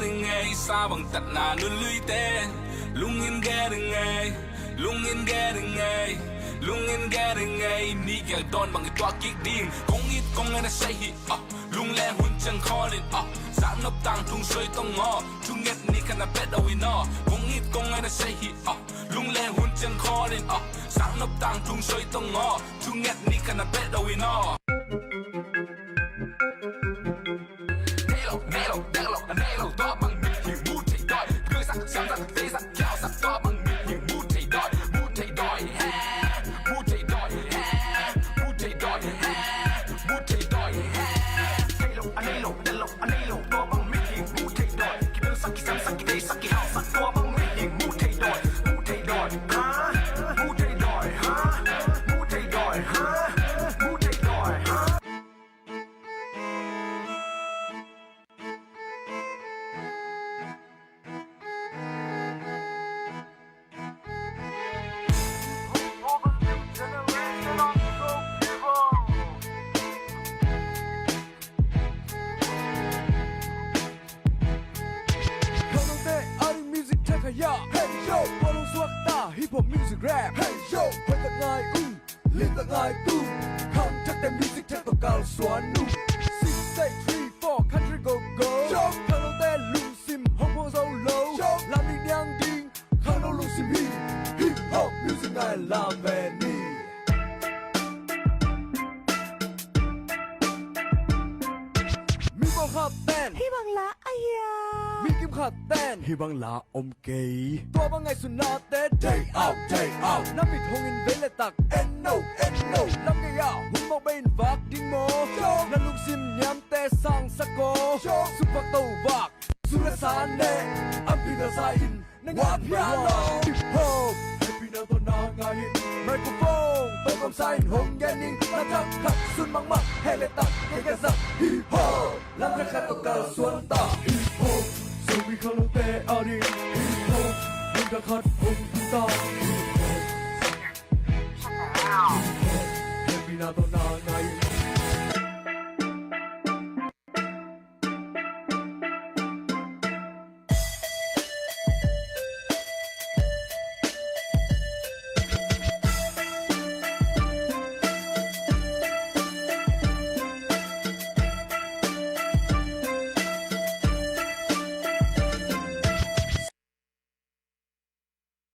ngày xa bằng tật nà luôn lưới tên lung in ghé ngày lung in ghé ngày lung in ghé ngày ni kẹo đòn bằng cái toa kick điên công ít công nghe nó say hit lung lẹ hun chân khó lên sáng nấp tàng thùng sôi tông ngõ chung nhất ni khăn là bet away nó công ít công nghe nó say hit lung lẹ hun chân khó lên sáng nấp tàng thùng sôi tông ngõ chung nhất ni khăn là bet away nó Nelo, to bằng miệng những mút thầy đòi Người sắc xem rằng tế rằng kéo sắc to bằng miệng những mút thầy đòi Mút thầy đòi ha Mút thầy đòi ha Mút thầy đòi ha Mút thầy đòi ha Nelo, to bằng miệng những mút thầy đòi Kì đơn sắc kì xem sắc kì tế sắc kì hào sắc to bằng miệng những mút thầy đòi Mút thầy đòi ha Mút thầy đòi ha Mút thầy đòi ha Mút thầy đòi ha Hey yo, walang swakta, hip hop music rap. Hey yo, hoy ta ngai lim ta ngai tu. Come check the music, check the gal swan nu. 6, 3, 4, country go go. Yo, khang te lung sim hong hong so low. Yo, lam ni nyang ding, khang no lung sim hi. Hip hop music ngai lam ve ni. Mi bong hap ten, hy vọng là ai à. mi kim khát ten, hy vọng là om kei. Tua bang ngày xuân na te day out. Nam bị thong in về lệ tạc no. Nam cái ao, hùng mau bên vác đinh mò. Nam lung sim nhám te sang sako. Super tàu vạc, sura sane. Am pina sa in, wa piano. Hip hop, happy na to na ngay. Microphone, tôi cầm sign home getting. Na thắc khắc xuân mang mặc, hay lệ tạc cái cái giặc. Hip hop, làm khắc khắc to cả xuân ta. Hip hop, Zomi khang lo te ari. Hip hop, hùng khắc khắc hùng ta. Hip hop, happy na to na ngay.